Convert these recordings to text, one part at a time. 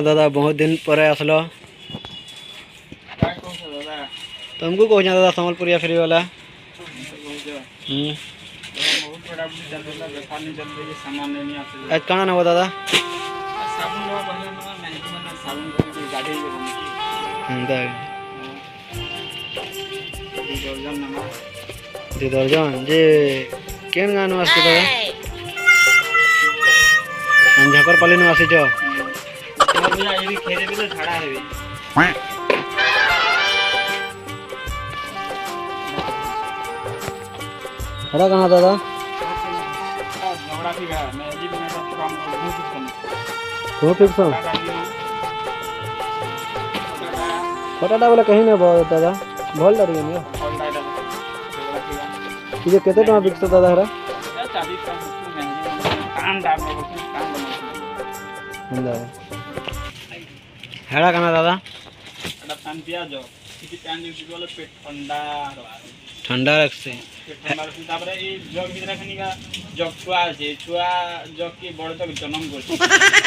दादा बहुत दिन पर आसलो तुमको कौन दादा संबलपुरिया फ्री वाला आज कहाँ ना दादा दर्जन जे केन गाँव आस दादा झकर पाली नु आसी हेरा कहाँ दादा को फिक्सन फटाटा बोले कहीं ना बहुत दादा भल डर गए ये केते टका फिक्स दादा हेरा हेरा कहाँ दादा ठंडा रखसे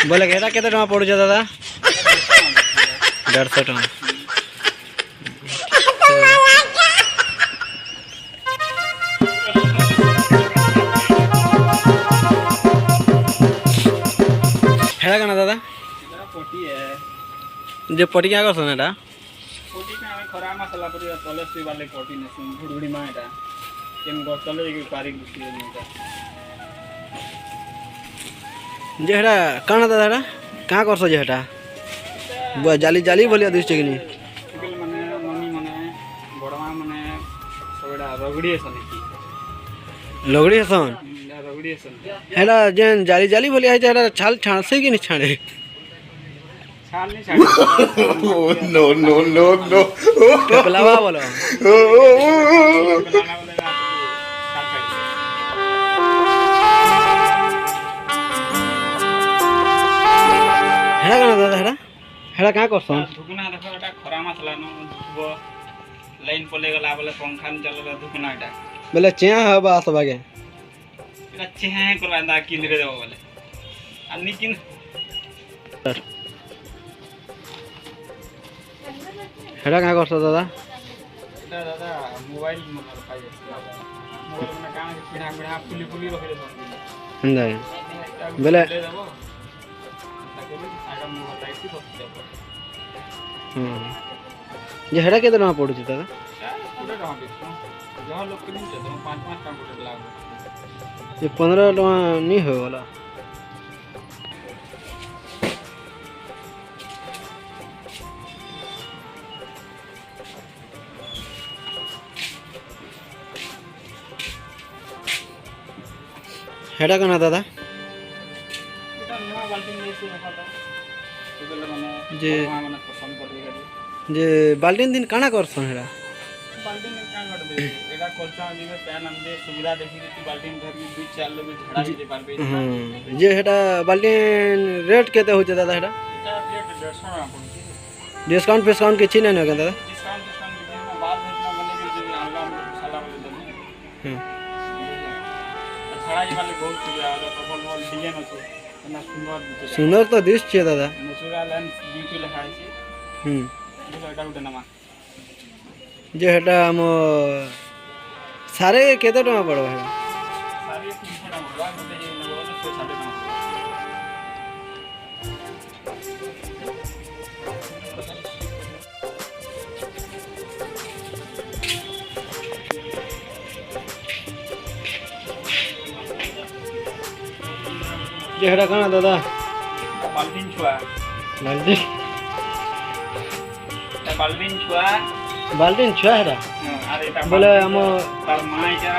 बोले केटा केते टका पड़ुछ दादा 150 टका हेरा कना दादा जे पटी क्या करसन एटा पटी का खरा मसाला पड़ी तले से वाले पटी ने घुड़घुड़ी मा एटा केन गो तले के पारी गुसी नेटा जे हेरा कना दादा हेरा का करस जे हेटा बुआ जाली जाली बोलिया दिस कि नहीं केल माने मम्मी माने बड़मा माने सबडा रगड़ी हसन की लगड़ी हसन रगड़ी हसन हेरा जेन जाली जाली बोलिया है हेरा छाल छाणसे कि नहीं छाणे छाल नहीं छाड़ नो नो नो नो पेपलावा बोलो हेरा कना दादा हेरा हेरा का करसन धुकुना देखो एटा खरा मसाला न वो लाइन पले गला बोले पंखा न चलला धुकुना एटा बोले चिया हबा सबगे एटा चेहे करवा दा किन रे देबो बोले अन्नी किन हेरा का करस दादा एटा दादा मोबाइल नंबर पाइ मोबाइल में काम के पिढ़ा पिढ़ा पुली पुली रखे दे हंदा बोले ले देबो ताके आगा मोबाइल लाइट की होती है जे हेरा केते टका पड़ुछ दादा पूरा रहा बेचो जहां लोग के नहीं तो 5-5 कंप्यूटर लागो ये 15 टका नहीं हो वाला हेरा कना दादा एटा नवा बाल्टी में से रखा था तो माने जे माने पसंद कर देगा जे बाल्टीन दिन काना करसन हेरा बाल्टी में का कर दे एटा खर्चा जीवे पैन हमदे सुविधा देखि कि बाल्टी में घर में 2-4 लोग झड़ा दे पारबे जे हेटा बाल्टीन रेट केते होचे दादा हेटा एटा रेट 150 टका पड़छी डिस्काउंट फिस्काउंट किछि नै न दादा डिस्काउंट में बाद में बने के जो आलगा मसाला वाले दे छड़ा जी वाले बहुत सुविधा है तो बोल डिजाइन আছে ना सुंदर सुंदर तो दिस छे दादा नेचुरल एंड ब्यूटी लिखा है देखो एटा उठे नमा जे हेटा हम सारे केते टका पड़ो है सारे 300 टका बड़ा मोटे जे लगो 6-7 टका जे हेटा कना दादा बाल्टीन छुआ बाल्टीन छुआ बाल्टीन छुआ हेटा अरे एटा बोले हम तार माई जा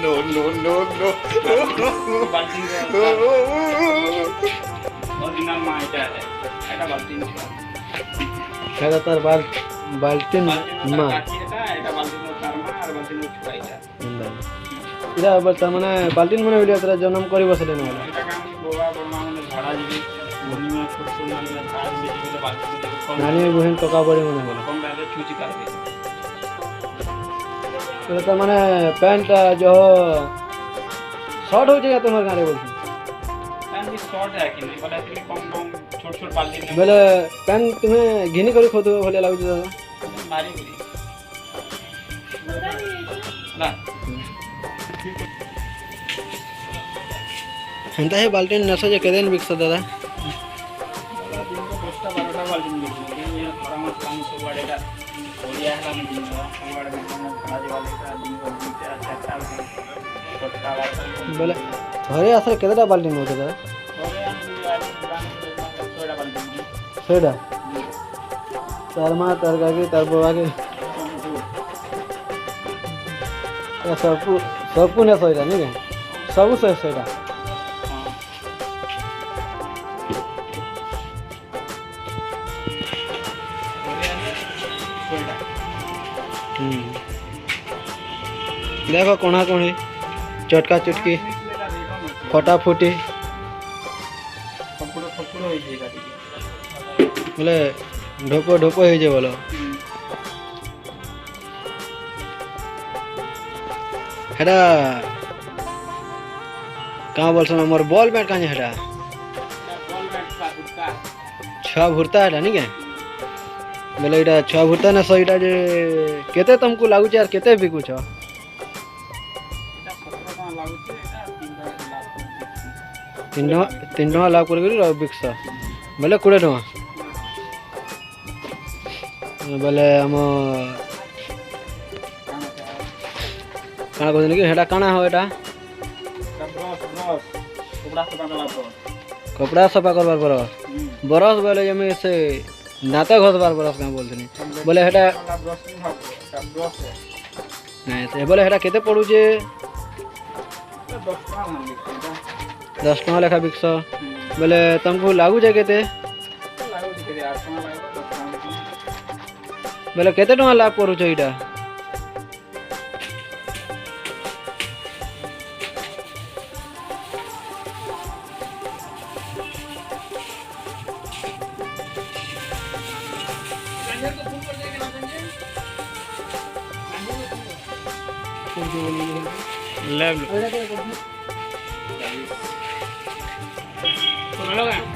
नो नो नो नो बाल्टीन ओरिजिनल माई जा है एटा बाल्टीन छुआ हेटा तार बाल्टीन मा एटा बाल्टीन तार मा और बाल्टीन छुआ एटा इरा बता माने बाल्टीन माने वीडियो तरा जन्म करी बसले न होला एटा काम बोवा बोमा माने झड़ा जी मनी में छोट छोट नानी खाद बेची के बाल्टीन नानी बहन टका बड़े माने होला कम डाले छुची कर दे तो माने पैंट जो शॉर्ट हो जाएगा तुम्हारे गाने बोलते पैन पानी शॉर्ट है कि नहीं बोला कि कम कम छोट बाल्टी में बोले पैन तुम्हें घिनी करी खोद भलिया लाଗୁଛି दादा मारी गई ना हेंता है बाल्टी नस जे केदेन बिकस दादा दिन को 10टा 12टा बाल्टी में ये थोड़ा मत पानी सब वाड़ेगा ओडिया है हम दिन को वाड़े में खड़ा जी वाले का दिन को 4 छोटा वाला बोले घरे आसले केतेटा बाल्टी नोचे दादा और हम दुकान में 6टा बाल्टी में सेटा तार माँ तार काकी तार बुआ के सबको ने सहीटा नहीं क्या सब सहीटा देखो कोणा कोणी चटका चुटकी फटा फुटी बोले ढोपो ढोपो हो जाए बोलो हेटा कहाँ बोल सुना मोर बॉल बैट कहाँ हेटा छुआ भुरता हेटा नहीं क्या बोले इटा छुआ भुरता ना सो इटा जे केते तुमको लागू यार केते बिकू छ 3 टका लाभ कर बिकस बोले 20 टका बोले आम काना कहते कि हेटा काना हो एटा कपड़ा सफा करबार पर बरस बोले जमे से दाँत घसबार बरस क्या बोलते बोले हेटा नहीं से बोले हेटा केते पड़ुचे 10 टका लेखा बिकस बोले तुमको लागू जाए केते बोले केते टका लाभ करूछ इटा लगा